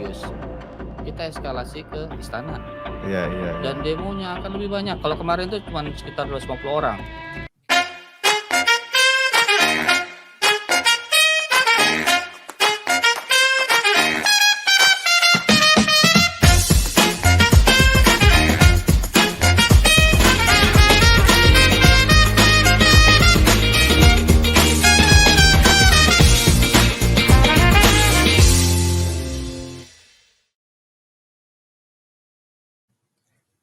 serius, kita eskalasi ke istana Iya iya iya. dan demonya akan lebih banyak. Kalau kemarin tuh cuman sekitar 250 orang.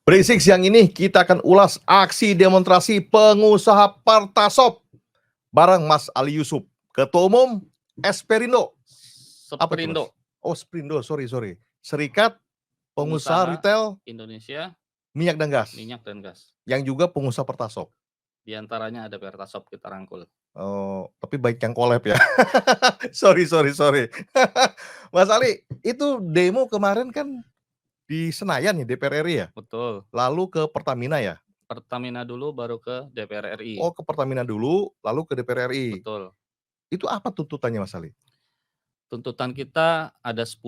Berisik siang ini kita akan ulas aksi demonstrasi pengusaha Partasop bareng Mas Ali Yusuf, Ketua Umum Esperindo. Apa tuh, Mas? Seperindo Oh, Sprindo, sorry. Serikat Pengusaha Retail Indonesia Minyak dan Gas, Minyak dan Gas. yang juga pengusaha Partasop. Di antaranya ada Pertasop kita rangkul. Oh, tapi baik yang collab ya. Sorry. Mas Ali, itu demo kemarin kan di Senayan ya, DPR RI ya? Betul. Lalu ke Pertamina ya? Pertamina dulu baru ke DPR RI. Oh, ke Pertamina dulu, lalu ke DPR RI. Betul. Itu apa tuntutannya, Mas Ali? Tuntutan kita ada 10.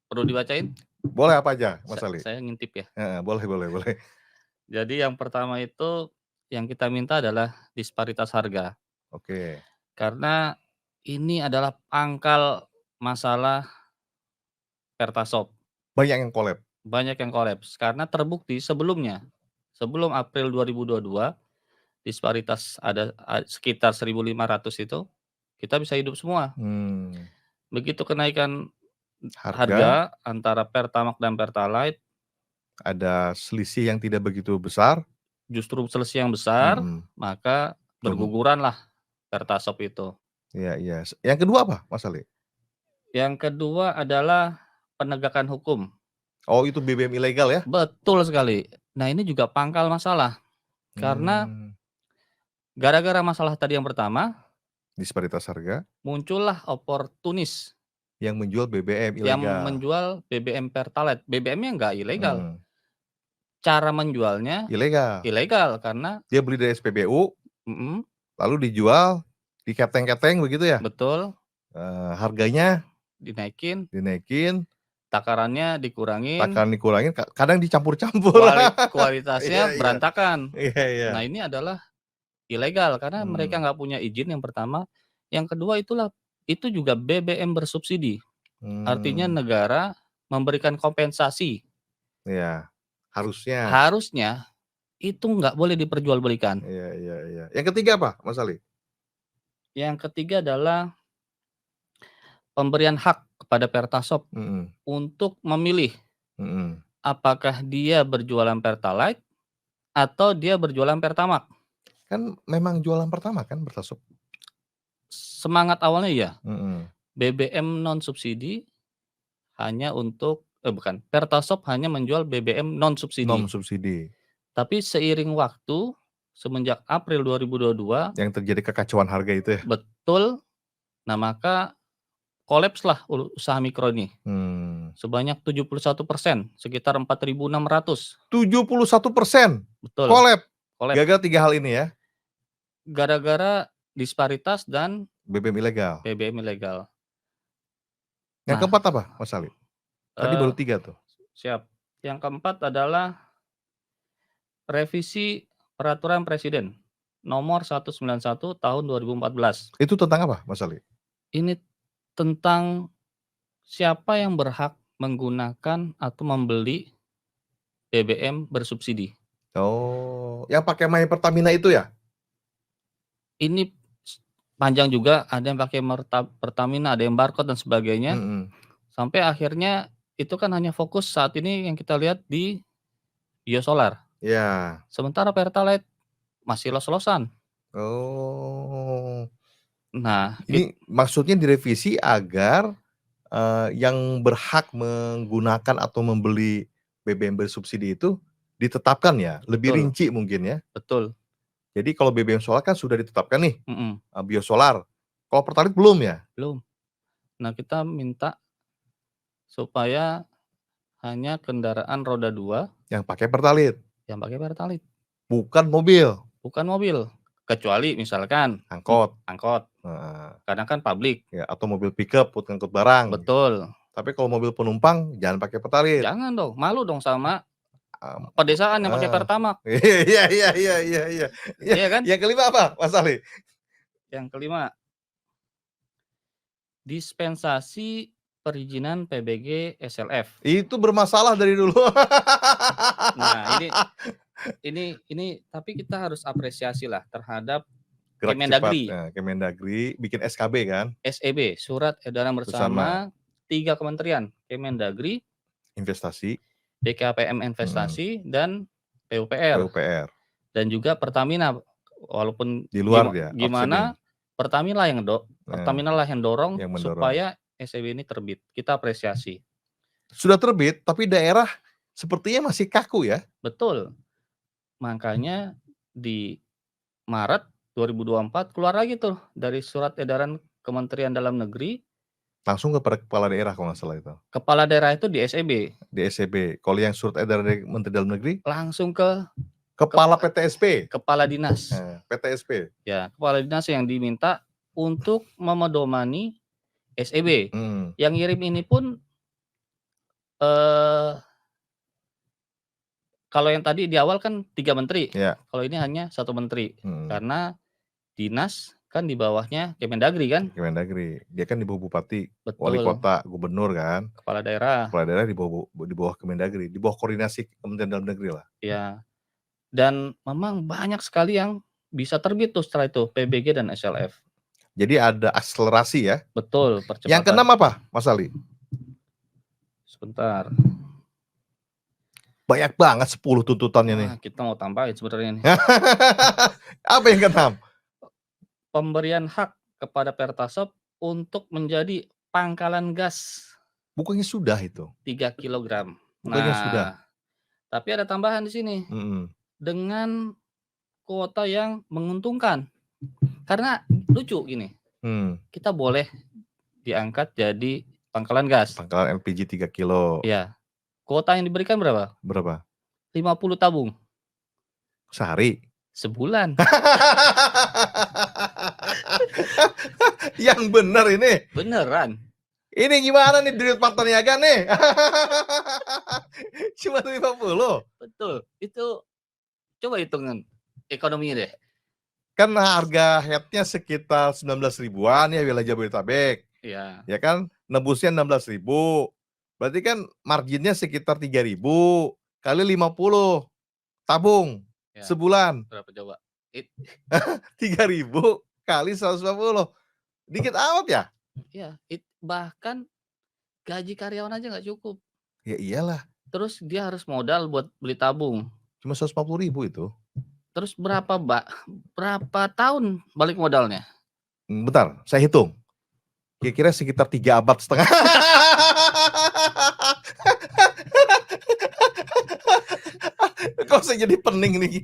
Perlu dibacain? Boleh apa aja, Mas Ali? Saya ngintip ya. Boleh. Jadi yang pertama itu yang kita minta adalah disparitas harga. Oke. Karena ini adalah pangkal masalah Pertasop. Banyak yang collab. Banyak yang kolaps karena terbukti sebelumnya, sebelum April 2022 disparitas ada sekitar 1.500 itu, kita bisa hidup semua. Begitu kenaikan harga antara Pertamax dan Pertalite, ada selisih yang tidak begitu besar. Justru selisih yang besar, maka berguguranlah Pertasop itu. Iya. Yang kedua apa, Mas Ali? Yang kedua adalah penegakan hukum. Oh, itu BBM ilegal ya? Betul sekali. Nah, ini juga pangkal masalah. Karena gara-gara masalah tadi yang pertama, disparitas harga, muncullah oportunis yang menjual BBM ilegal. Yang menjual BBM Pertalite. BBM-nya nggak ilegal. Cara menjualnya ilegal karena dia beli dari SPBU, lalu dijual di keteng-keteng begitu ya? Betul. Harganya dinaikin, takaran takarannya dikurangin, kadang dicampur-campur. kualitasnya berantakan. Iya. Nah, ini adalah ilegal karena mereka nggak punya izin yang pertama. Yang kedua itu juga BBM bersubsidi. Artinya negara memberikan kompensasi. Iya, harusnya. Harusnya itu nggak boleh diperjualbelikan. Iya. Yang ketiga apa, Mas Ali? Yang ketiga adalah pemberian hak kepada Pertasop untuk memilih apakah dia berjualan Pertalite atau dia berjualan Pertamax. Kan memang jualan pertama kan Pertasop? Semangat awalnya iya. BBM non subsidi hanya untuk Pertasop hanya menjual BBM non subsidi. Tapi seiring waktu semenjak April 2022 yang terjadi kekacauan harga itu ya? Betul. Nah, maka kolapslah usaha mikro ini. Sebanyak 71%, sekitar 4.600. 71%? Betul. Kolap. Kolap. Gagal 3 hal ini ya? Gara-gara disparitas dan BBM ilegal. Yang keempat apa, Mas Ali? Tadi baru 3 tuh. Siap. Yang keempat adalah revisi Peraturan Presiden Nomor 191 Tahun 2014. Itu tentang apa, Mas Ali? Ini tentang siapa yang berhak menggunakan atau membeli BBM bersubsidi. Oh, yang pakai My Pertamina itu ya? Ini panjang juga, ada yang pakai Pertamina, ada yang barcode dan sebagainya. Sampai akhirnya itu kan hanya fokus saat ini yang kita lihat di biosolar. Iya. Sementara Pertalite masih los-losan. Oh. Nah, ini maksudnya direvisi agar yang berhak menggunakan atau membeli BBM bersubsidi itu ditetapkan ya, lebih rinci mungkin ya? Betul. Jadi kalau BBM solar kan sudah ditetapkan nih, biosolar. Kalau Pertalite belum ya? Belum. Nah, kita minta supaya hanya kendaraan roda 2 yang pakai Pertalite. Bukan mobil. Kecuali misalkan angkot. Karena kan publik. Ya, atau mobil pickup buat ngangkut barang. Betul. Tapi kalau mobil penumpang jangan pakai Pertalite. Jangan dong, malu dong sama pedesaan yang pakai Pertamax. Iya. Iya kan? Yang kelima apa, Mas Ali? Yang kelima, dispensasi perizinan PBG SLF. Itu bermasalah dari dulu. Nah, ini tapi kita harus apresiasi lah terhadap Gerak Kemendagri. cepat. Nah, Kemendagri bikin SKB kan? SEB, Surat Edaran Bersama 3 kementerian, Kemendagri, Investasi, BKPM Investasi, dan PUPR. Dan juga Pertamina, walaupun di luar gimana Pertamina yang dorong supaya SEB ini terbit. Kita apresiasi. Sudah terbit, tapi daerah sepertinya masih kaku ya? Betul. Makanya di Maret 2024 keluar lagi tuh dari Surat Edaran Kementerian Dalam Negeri. Langsung kepada kepala daerah kalau nggak salah itu. Kepala daerah itu di SEB. Di SEB. Kalau yang Surat Edaran dari Menteri Dalam Negeri? Langsung ke Kepala PTSP. Kepala Dinas. PTSP. Ya, Kepala Dinas yang diminta untuk memedomani SEB. Yang ngirim ini pun kalau yang tadi di awal kan 3 menteri. Kalau ini hanya 1 menteri. Karena dinas kan di bawahnya Kemendagri kan? Kemendagri. Dia kan di bawah bupati, Betul. wali kota, gubernur kan? Kepala daerah. Kepala daerah di bawah Kemendagri, di bawah koordinasi Kementerian Dalam Negeri lah. Ya. Dan memang banyak sekali yang bisa terbit tuh setelah itu, PBG dan SLF. Jadi ada akselerasi ya? Betul, percepatan. Yang keenam apa, Mas Ali? Sebentar. Banyak banget 10 tuntutannya nih. Kita mau tambahin sebenarnya nih. Apa yang keenam? Pemberian hak kepada Pertasop untuk menjadi pangkalan gas. Bukannya sudah itu? 3 kg. Bukannya sudah. Tapi ada tambahan di sini. Dengan kuota yang menguntungkan. Karena lucu gini. Kita boleh diangkat jadi pangkalan gas. Pangkalan LPG 3 kilo. Iya. Kuota yang diberikan berapa? Berapa? 50 tabung. Sehari? Sebulan. Yang bener ini. Beneran. Ini gimana nih duit Partai Niaga nih? Cuma 50. Betul. Itu coba hitungan ekonomi deh. Kan harga headnya sekitar 19 ribuan ya wilayah Jabodetabek. Iya. Ya kan? Nebusnya 16 ribu. Berarti kan marginnya sekitar 3 ribu kali 50 tabung sebulan. Berapa coba? 3 ribu kali 150. Dikit amat ya? Iya. Bahkan gaji karyawan aja nggak cukup. Ya iyalah. Terus dia harus modal buat beli tabung. Cuma 150 ribu itu. Terus berapa tahun balik modalnya? Bentar, saya hitung. Kira-kira sekitar 3 abad setengah. Kok saya jadi pening nih.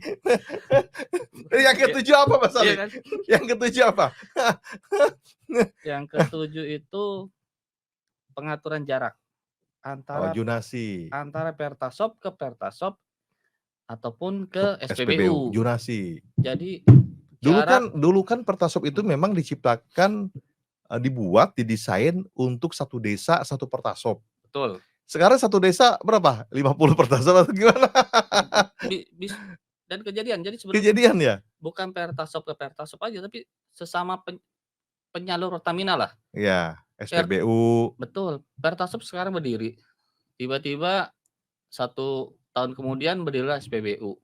Yang ketujuh apa Mas Ali? Kan? Yang ketujuh apa? Yang ketujuh itu pengaturan jarak antara Junasi. Antara Pertasop ke Pertasop ataupun ke SPBU. Junasi. Jadi dulu kan Pertasop itu memang diciptakan, didesain untuk satu desa satu Pertasop. Betul. Sekarang satu desa berapa? 50 Pertasop atau gimana? Dan kejadian. Jadi sebenarnya kejadian ya? Bukan Pertasop ke Pertasop aja, tapi sesama penyalur Pertamina lah. Iya, SPBU. Betul. Pertasop sekarang berdiri. Tiba-tiba 1 tahun kemudian berdirilah SPBU.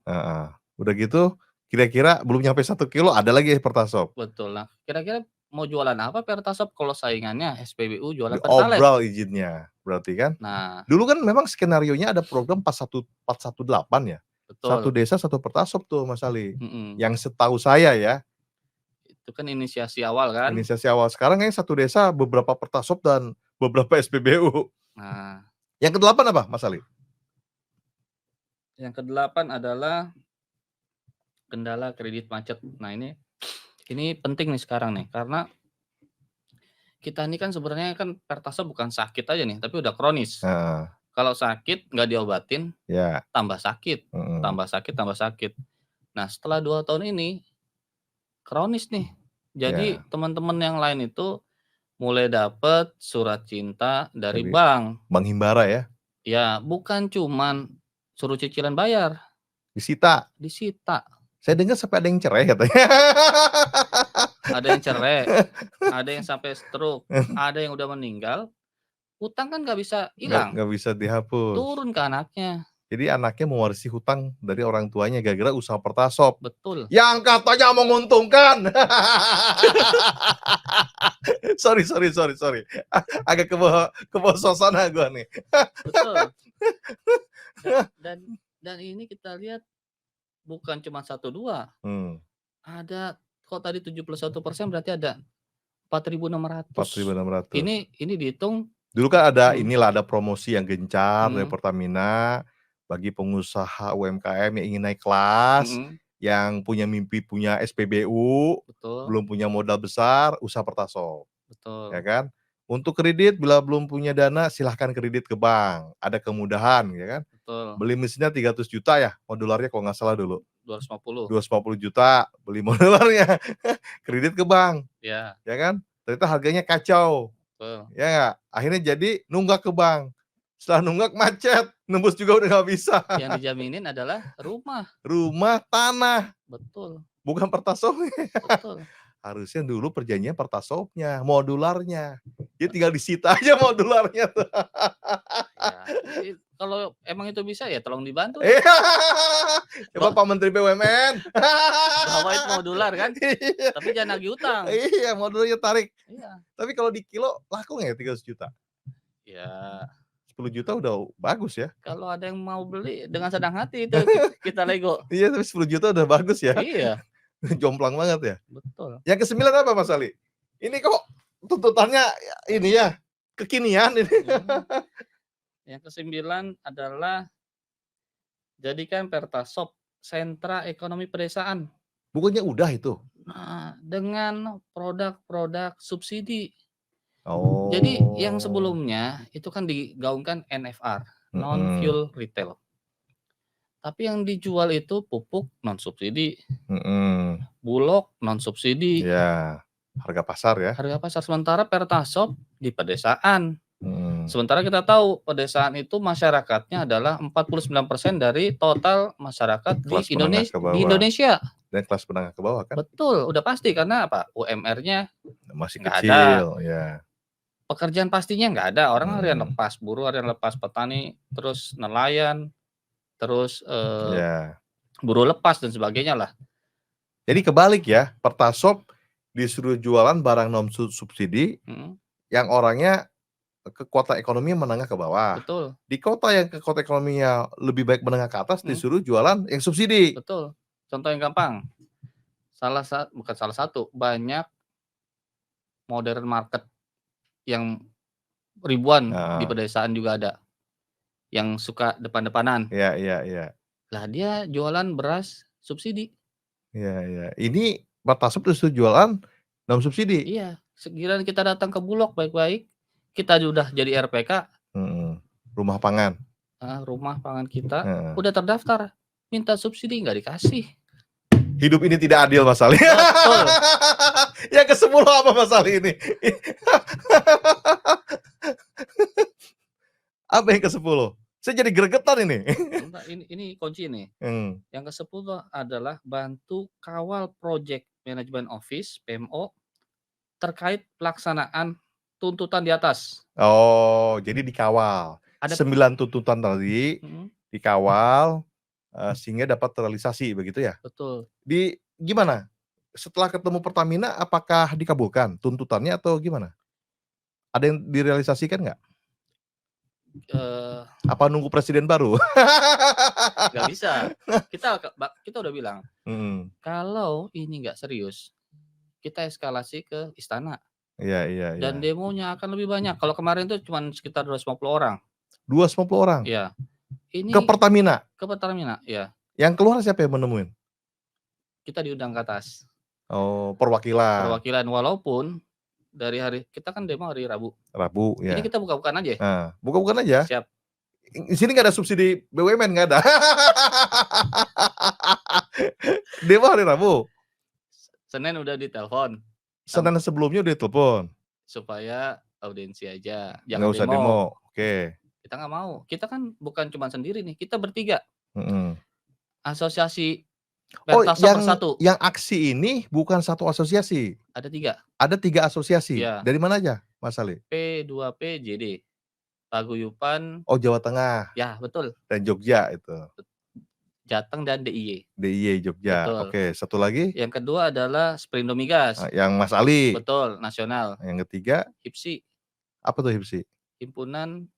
Udah gitu, kira-kira belum nyampe 1 kilo ada lagi Pertasop. Betul lah. Kira-kira mau jualan apa Pertasop kalau saingannya SPBU jualan Pertalite? Obral izinnya, berarti kan? Nah, dulu kan memang skenarionya ada program 418 ya. Betul. Satu desa satu Pertasop tuh Mas Ali. Yang setahu saya ya. Itu kan inisiasi awal kan? Inisiasi awal. Sekarang yang satu desa beberapa Pertasop dan beberapa SPBU. Nah, yang ke-8 apa Mas Ali? Yang ke-8 adalah kendala kredit macet. Nah, ini penting nih sekarang nih, karena kita ini kan sebenarnya kan Pertasop bukan sakit aja nih, tapi udah kronis. Kalau sakit nggak diobatin, tambah sakit, tambah sakit. Nah, setelah 2 tahun ini kronis nih. Jadi teman-teman yang lain itu mulai dapat surat cinta dari Dari bank. Bank Himbara ya? Ya, bukan cuman suruh cicilan bayar, Disita. disita. Saya dengar sampai ada yang cerai katanya. Ada yang cerai, ada yang sampai stroke, ada yang udah meninggal, hutang kan nggak bisa hilang, Nggak bisa dihapus. turun ke anaknya. Jadi anaknya mewarisi hutang dari orang tuanya gara-gara usaha Pertasop. Betul. Yang katanya menguntungkan. sorry. Agak kebawa suasana gua nih. Betul. Dan ini kita lihat bukan cuma 1, 2. Ada kok tadi 71% berarti ada 4.600. 4.600. Ini dihitung. Dulu kan ada ada promosi yang gencar dari Hmm. Pertamina bagi pengusaha UMKM yang ingin naik kelas, yang punya mimpi punya SPBU, Betul. belum punya modal besar, usaha Pertasop. Betul. Ya kan? Untuk kredit bila belum punya dana silahkan kredit ke bank, ada kemudahan ya kan? Betul. Beli mesinnya 300 juta ya, modularnya kalau nggak salah dulu. 250. 250 juta beli modularnya. Kredit ke bank. Ya. Ya kan? Ternyata harganya kacau. Betul. Ya nggak? Akhirnya jadi nunggak ke bank. Setelah nunggak macet, nembus juga udah nggak bisa. Yang dijaminin adalah rumah. Rumah, tanah. Betul. Bukan Pertasopnya. Betul. Harusnya dulu perjanjiannya Pertasopnya, modularnya. Dia tinggal disita aja modularnya tuh. Ya, kalau emang itu bisa ya tolong dibantu. Coba Pak Menteri BUMN. Bawain modular kan? Tapi jangan nagih utang. Iya, modularnya tarik. Iya. Tapi kalau di kilo laku nggak ya 300 juta? Ya. 10 juta udah bagus ya. Kalau ada yang mau beli dengan senang hati itu kita lego. Iya, tapi 10 juta udah bagus ya. Iya. Jomplang banget ya. Betul. Yang ke-9 apa Mas Ali? Ini kok tuntutannya ini ya, kekinian ini. Yang ke-9 adalah jadikan Pertasop sentra ekonomi pedesaan. Bukannya udah itu? Nah, dengan produk-produk subsidi. Oh. Jadi yang sebelumnya itu kan digaungkan NFR, non-fuel retail. Tapi yang dijual itu pupuk non subsidi, bulog non subsidi. Ya, harga pasar ya. Harga pasar, sementara Pertasop di pedesaan. Sementara kita tahu pedesaan itu masyarakatnya adalah 49% dari total masyarakat di Indonesia. Dan kelas menengah ke bawah kan? Betul, udah pasti karena apa? UMR-nya masih nggak kecil, ada. ya. Pekerjaan pastinya nggak ada. Orang harian lepas, buruh harian lepas, petani, terus nelayan, terus buruh lepas dan sebagainya lah. Jadi kebalik ya, Pertasop disuruh jualan barang non subsidi yang orangnya ke kota ekonomi menengah ke bawah. Betul. Di kota yang ke kota ekonominya lebih baik menengah ke atas disuruh jualan yang subsidi. Betul. Contoh yang gampang. Bukan salah satu, banyak modern market yang ribuan di pedesaan juga ada. Yang suka depan-depanan. Iya. Lah dia jualan beras subsidi. Iya. Ini Pertasop disuruh jualan non subsidi. Iya. Sekiranya kita datang ke Bulog baik-baik, kita sudah jadi RPK. Rumah pangan. Rumah pangan kita udah terdaftar, minta subsidi nggak dikasih. Hidup ini tidak adil Mas Ali. Betul. Yang ke-10 apa Mas Ali ini? Apa yang ke-10? Saya jadi gregetan ini. Ini kunci nih. Yang ke-10 adalah bantu kawal Project Management Office (PMO) terkait pelaksanaan tuntutan di atas. Oh, jadi dikawal. Ada 9 tuntutan tadi dikawal sehingga dapat terrealisasi begitu ya? Betul. Gimana? Setelah ketemu Pertamina apakah dikabulkan tuntutannya atau gimana? Ada yang direalisasikan nggak? Apa nunggu presiden baru? Nggak bisa. Kita udah bilang, kalau ini nggak serius, kita eskalasi ke istana. Iya. Dan demonya akan lebih banyak. Kalau kemarin tuh cuma sekitar 250 orang. 250 orang? Iya. Ini ke Pertamina? Ke Pertamina, ya. Yang keluar siapa yang menemuin? Kita diundang ke atas. Oh, perwakilan. Perwakilan, walaupun dari kita kan demo hari Rabu. Rabu, ya. Ini kita buka-bukaan aja. Buka-bukan aja? Siap. Di sini nggak ada subsidi BUMN, nggak ada. Demo hari Rabu. Senin udah ditelepon. Senin sebelumnya udah telepon. supaya audiensi aja, Nggak jangan usah demo. demo. Oke. Kita nggak mau. Kita kan bukan cuma sendiri nih, kita bertiga. Asosiasi Oh, Pertasop bersatu. yang aksi ini bukan satu asosiasi. Ada 3. Ada 3 asosiasi. Iya. Dari mana aja, Mas Ali? P2P JD. Paguyupan. Oh, Jawa Tengah. Ya, betul. Dan Jogja itu. Jateng dan DIY. DIY Jogja. Betul. Oke, satu lagi? Yang kedua adalah Sprinto Migas. Yang Mas Ali. Betul, nasional. Yang ketiga? HIPSI. Apa tuh HIPSI? Himpunan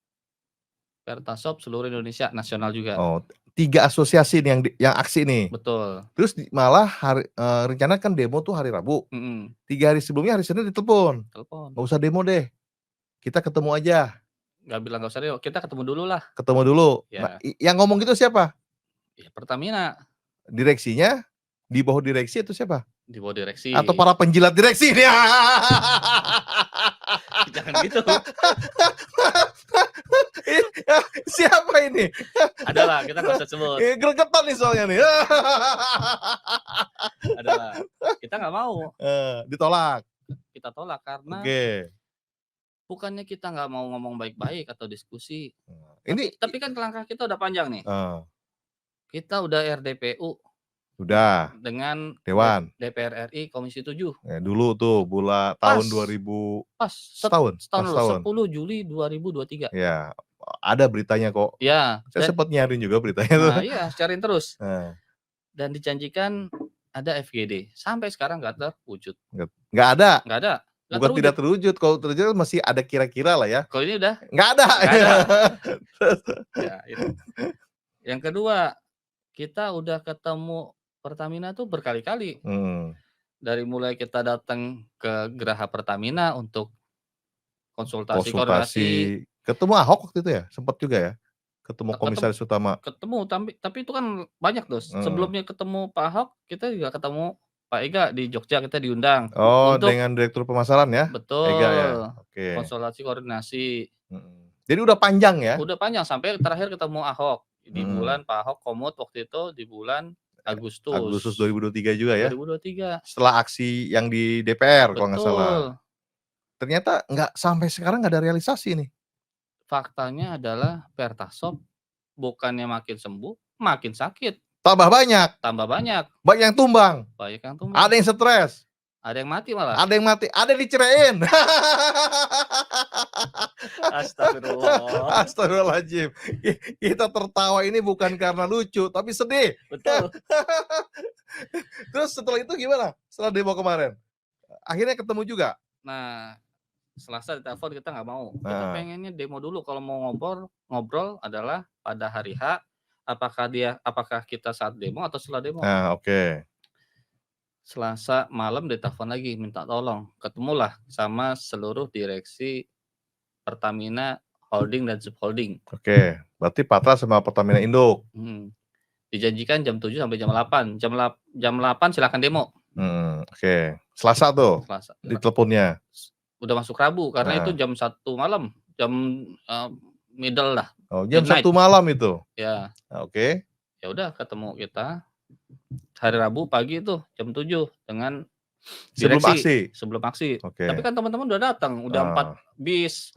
Pertasop seluruh Indonesia, nasional juga. Oh, 3 asosiasi nih yang aksi nih. Betul. Terus malah rencana kan demo tuh hari Rabu. 3 hari sebelumnya hari Senin ditelepon. Nggak usah demo deh. Kita ketemu aja. Nggak bilang nggak usah demo, kita ketemu dulu lah. Ketemu dulu. Ya. Nah, yang ngomong gitu siapa? Ya, Pertamina. Direksinya di bawah direksi itu siapa? Di bawah direksi. Atau para penjilat direksi nih. Jangan gitu. Siapa ini? Adalah, kita nggak usah sebut. Gregetan nih soalnya nih. Adalah, kita nggak mau. Ditolak. Kita tolak karena bukannya kita nggak mau ngomong baik-baik atau diskusi. Tapi kan langkah kita udah panjang nih. Kita udah RDPU. Udah. Dengan Dewan. DPR RI Komisi 7. Dulu tuh tahun 2000. Pas. Setahun. 10 Juli 2023. Ya, ada beritanya kok. Ya. Saya sempat nyariin juga beritanya tuh. Nah, iya, cariin terus. Dan dijanjikan ada FGD. Sampai sekarang nggak terwujud. Nggak ada. Nggak ada. Bukan tidak terwujud. Kalau terwujud masih ada kira-kira lah ya. Kalau ini udah? Nggak ada. Ya, itu. Yang kedua, kita udah ketemu Pertamina tuh berkali-kali. Dari mulai kita datang ke Geraha Pertamina untuk konsultasi. Koordinasi. Ketemu Ahok waktu itu ya? Sempat juga ya? Ketemu komisaris utama. Ketemu, tapi itu kan banyak dos. Sebelumnya ketemu Pak Ahok, kita juga ketemu Pak Ega di Jogja, kita diundang. Oh, dengan Direktur Pemasaran ya? Betul. Ega ya? Oke. Konsultasi koordinasi. Jadi udah panjang ya? Udah panjang, sampai terakhir ketemu Ahok. Di bulan Pak Ahok komut waktu itu di bulan Agustus 2023 juga ya? 2023. Setelah aksi yang di DPR kalau nggak salah. Betul. Ternyata sampai sekarang nggak ada realisasi nih. Faktanya adalah Pertasop bukannya makin sembuh, makin sakit. Tambah banyak. Banyak yang tumbang. Ada yang stres. Ada yang mati malah. Ada yang mati. Ada yang diceraiin. Astagfirullah. Astagfirullahaladzim. Kita tertawa ini bukan karena lucu, tapi sedih. Betul. Terus setelah itu gimana? Setelah demo kemarin? Akhirnya ketemu juga? Nah, Selasa ditelepon kita nggak mau. Kita pengennya demo dulu. Kalau mau ngobrol adalah pada hari H. Apakah kita saat demo atau setelah demo? Oke. Selasa malam ditelepon lagi minta tolong. Ketemulah sama seluruh direksi Pertamina Holding dan Subholding. Oke, berarti Patra sama Pertamina Induk. Dijanjikan jam 7 sampai jam 8. Jam 8 silakan demo. Oke. Selasa tuh. Selasa. Di teleponnya. Udah masuk Rabu karena itu jam 1 malam. Jam middle lah. Oh, jam 1 malam itu. Ya. Oke. Ya udah ketemu kita hari Rabu pagi itu jam 7 dengan direksi. Sebelum aksi. Okay. Tapi kan teman-teman udah datang, udah 4 bis.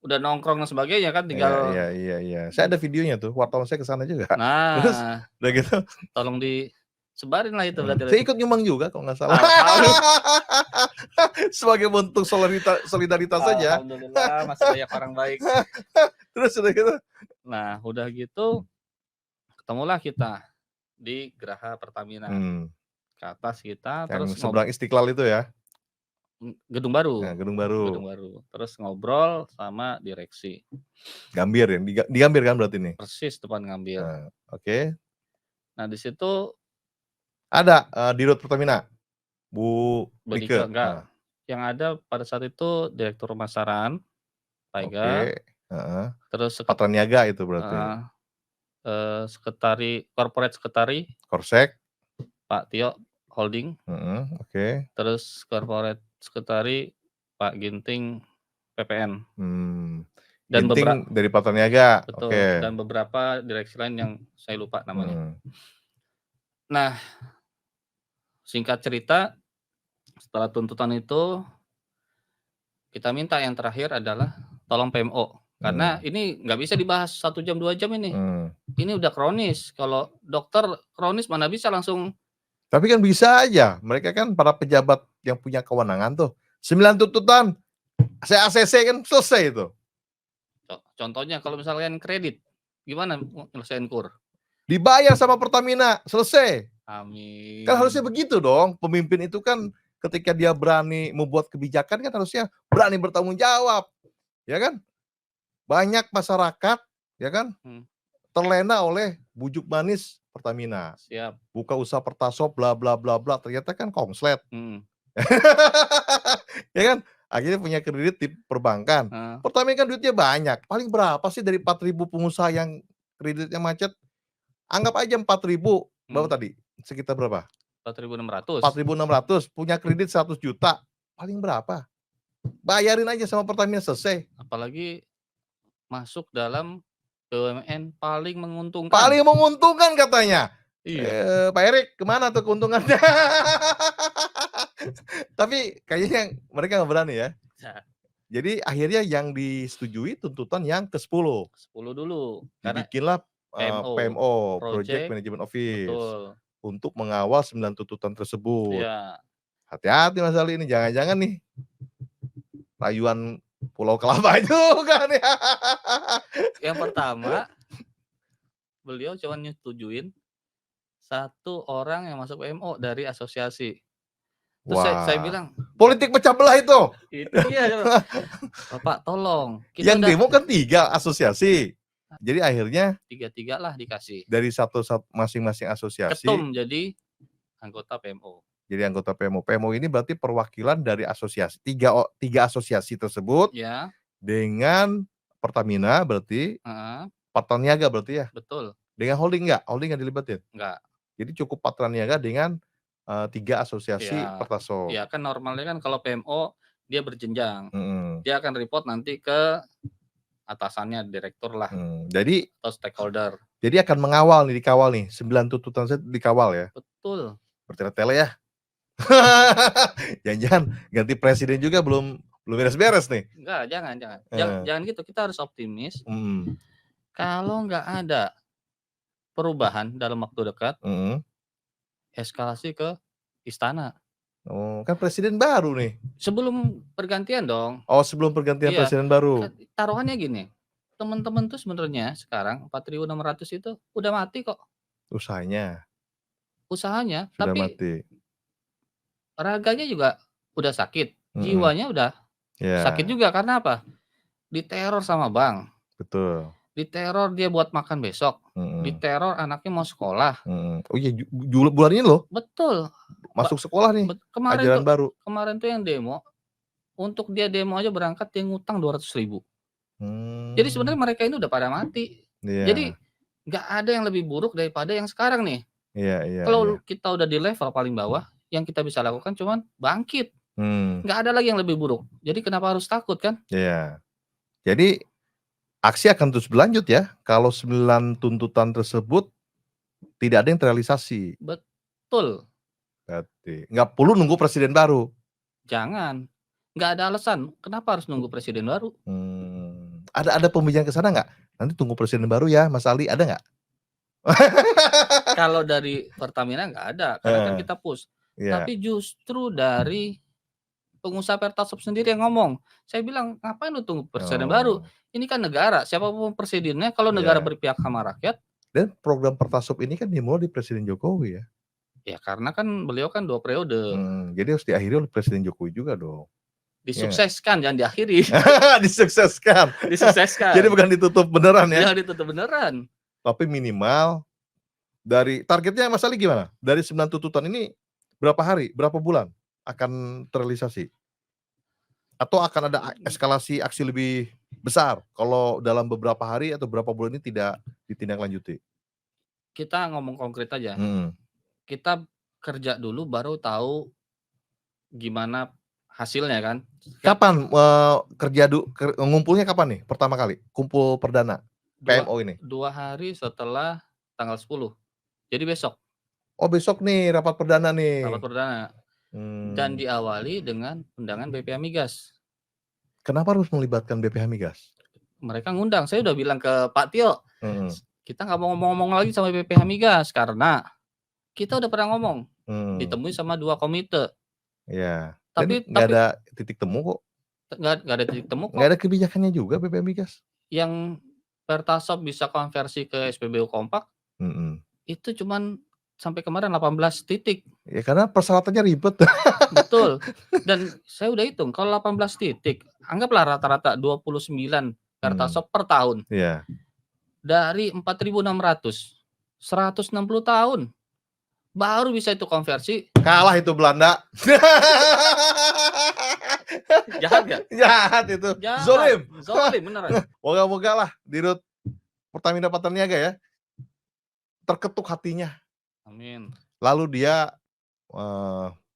Udah nongkrong dan sebagainya kan tinggal. Iya. Saya ada videonya tuh, wartawan saya ke sana juga. Nah, terus udah gitu tolong disebarin lah itu. Saya ikut nyumbang juga kalau nggak salah. Sebagai bentuk solidaritas saja. Alhamdulillah masih banyak orang baik. Terus udah gitu. Nah, udah gitu ketemulah kita di Geraha Pertamina. Ke atas kita yang terus seberang Istiqlal itu ya. Gedung baru. Nah, gedung baru. Terus ngobrol sama direksi. Gambir ya, di Gambir kan berarti nih. Persis depan Gambir. Oke. Nah, di situ ada di Dirut Pertamina. Bu Nike. Enggak. Yang ada pada saat itu Direktur Pemasaran Pak Ega. Terus Patra Niaga itu berarti. Corporate Sekretari Korsek Pak Tio Holding. Oke. Terus Corporate Sekretari Pak Ginting PPN. Dan Ginting dari Patra Niaga. Betul. Okay. Dan beberapa direksi lain yang saya lupa namanya. Nah, singkat cerita, setelah tuntutan itu kita minta yang terakhir adalah tolong PMO. Karena ini nggak bisa dibahas 1 jam, 2 jam ini. Ini udah kronis. Kalau dokter kronis mana bisa langsung. Tapi kan bisa aja. Mereka kan para pejabat yang punya kewenangan tuh. 9 tuntutan, saya ACC kan selesai itu. Contohnya kalau misalkan kredit, gimana nyelesain KUR? Dibayar sama Pertamina, selesai. Amin. Kan harusnya begitu dong. Pemimpin itu kan ketika dia berani membuat kebijakan kan harusnya berani bertanggung jawab. Ya kan? Banyak masyarakat, ya kan? Terlena oleh bujuk manis Pertamina. Siap. Buka usaha Pertasop bla bla bla bla, ternyata kan konslet. Ya kan? Akhirnya punya kredit di perbankan. Pertamina kan duitnya banyak. Paling berapa sih dari 4.000 pengusaha yang kreditnya macet? Anggap aja 4.000, berapa tadi? Sekitar berapa? 4.600. 4.600, punya kredit 100 juta. Paling berapa? Bayarin aja sama Pertamina, selesai. Apalagi masuk dalam BUMN paling menguntungkan. Paling menguntungkan katanya. Iya. Pak Erik, kemana tuh keuntungannya? Tapi kayaknya mereka nggak berani ya. Jadi akhirnya yang disetujui tuntutan yang ke-10. 10 dulu. Dibikinlah PMO, Project Management Office. Betul. Untuk mengawal 9 tuntutan tersebut. Iya. Hati-hati Mas Ali ini, jangan-jangan nih rayuan Pulau Kelapa juga nih. Yang pertama, beliau cuma nyetujuin 1 orang yang masuk PMO dari asosiasi. Terus saya bilang, politik pecah belah itu. Itu dia. Bapak tolong. Yang demo kan 3 asosiasi. Jadi akhirnya 3-3 lah dikasih. Dari satu masing-masing asosiasi. Ketum jadi anggota PMO. Jadi anggota PMO. PMO ini berarti perwakilan dari asosiasi. 3 asosiasi tersebut. Ya. Dengan Pertamina berarti. Patraniaga berarti ya. Betul. Dengan holding enggak? Holding enggak dilibatin? Enggak. Jadi cukup Patraniaga dengan 3 asosiasi Pertasop. Iya kan normalnya kan kalau PMO dia berjenjang. Dia akan report nanti ke atasannya, direktur lah. Jadi atau stakeholder. Jadi akan mengawal nih, dikawal nih. 9 tuntutan saya dikawal ya. Betul. Bertele-tele ya. Jangan-jangan ganti presiden juga belum beres-beres nih. Enggak, jangan. Jangan gitu. Kita harus optimis. Kalau nggak ada perubahan dalam waktu dekat, eskalasi ke istana. Oh, kan presiden baru nih. Sebelum pergantian dong. Oh, sebelum pergantian presiden baru. Taruhannya gini, teman-teman tuh sebenarnya sekarang 4.600 itu udah mati kok. Usahanya. Sudah tapi mati. Raganya juga udah sakit, jiwanya udah sakit juga karena apa? Diteror sama bank. Betul. Diteror dia buat makan besok. Diteror anaknya mau sekolah. Oh iya, bulan ini loh. Betul. Masuk sekolah nih. Ajaran baru. Kemarin tuh yang demo, untuk dia demo aja berangkat dia ngutang 200.000. Jadi sebenarnya mereka ini udah pada mati. Jadi nggak ada yang lebih buruk daripada yang sekarang nih. Kalau kita udah di level paling bawah, yang kita bisa lakukan cuman bangkit. Nggak ada lagi yang lebih buruk. Jadi kenapa harus takut kan? Iya. Jadi aksi akan terus berlanjut ya. Kalau 9 tuntutan tersebut tidak ada yang terrealisasi. Betul. Berarti nggak perlu nunggu presiden baru. Jangan. Nggak ada alasan. Kenapa harus nunggu presiden baru? Ada pembicaraan ke sana nggak? Nanti tunggu presiden baru ya, Mas Ali, ada nggak? Kalau dari Pertamina nggak ada, karena kan kita push. Tapi justru dari pengusaha Pertasop sendiri yang ngomong. Saya bilang, ngapain lu tunggu presiden baru? Ini kan negara, siapapun presidennya, kalau negara berpihak sama rakyat. Dan program Pertasop ini kan dimulai di Presiden Jokowi ya. Ya karena kan beliau kan 2 periode. Jadi harus diakhiri oleh Presiden Jokowi juga dong. Disukseskan, jangan diakhiri. Disukseskan. Jadi bukan ditutup beneran ya. Jangan ditutup beneran. Tapi minimal dari targetnya Mas Ali gimana? Dari 9 tuntutan ini berapa hari, berapa bulan akan terrealisasi? Atau akan ada eskalasi aksi lebih besar kalau dalam beberapa hari atau beberapa bulan ini tidak ditindaklanjuti? Kita ngomong konkret aja. Kita kerja dulu baru tahu gimana hasilnya kan. Kapan ngumpulnya kapan nih pertama kali? Kumpul perdana PMO ini? 2 hari setelah tanggal 10. Jadi besok. Oh, besok nih rapat perdana nih. Rapat perdana. Dan diawali dengan undangan BPA Migas. Kenapa harus melibatkan BPH Migas? Mereka ngundang, saya udah bilang ke Pak Tio, Mhm. kita nggak mau ngomong-ngomong lagi sama BPH Migas karena kita udah pernah ngomong, ditemui sama 2 komite. Iya, dan Tapi nggak ada titik temu kok. nggak ada titik temu Nggak kok. ada kebijakannya juga BPH Migas. Yang Pertasop bisa konversi ke SPBU Kompak, itu cuman sampai kemarin 18 titik. Ya karena persyaratannya ribet. Betul, dan saya udah hitung kalau 18 titik, anggaplah rata-rata 29 Pertasop per tahun. Iya. Dari 4.600, 160 tahun, baru bisa itu konversi. Kalah itu Belanda. Jahat nggak? Jahat itu. Jahat. Zolim beneran. Moga-moga lah Dirut Pertamina Patraniaga ya, terketuk hatinya. Amin. Lalu dia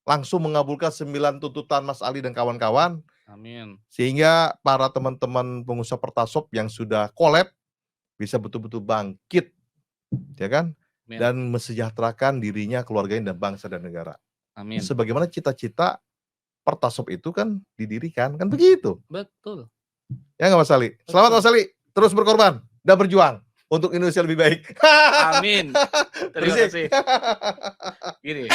langsung mengabulkan 9 tuntutan Mas Ali dan kawan-kawan. Amin. Sehingga para teman-teman pengusaha Pertasop yang sudah kolab bisa betul-betul bangkit, ya kan? Amin. Dan mesejahterakan dirinya, keluarganya, dan bangsa dan negara. Amin. Sebagaimana cita-cita Pertasop itu kan didirikan, kan begitu? Betul. Ya nggak Mas Ali? Selamat Mas Ali, terus berkorban dan berjuang untuk Indonesia lebih baik. Amin. Terima kasih. Gini.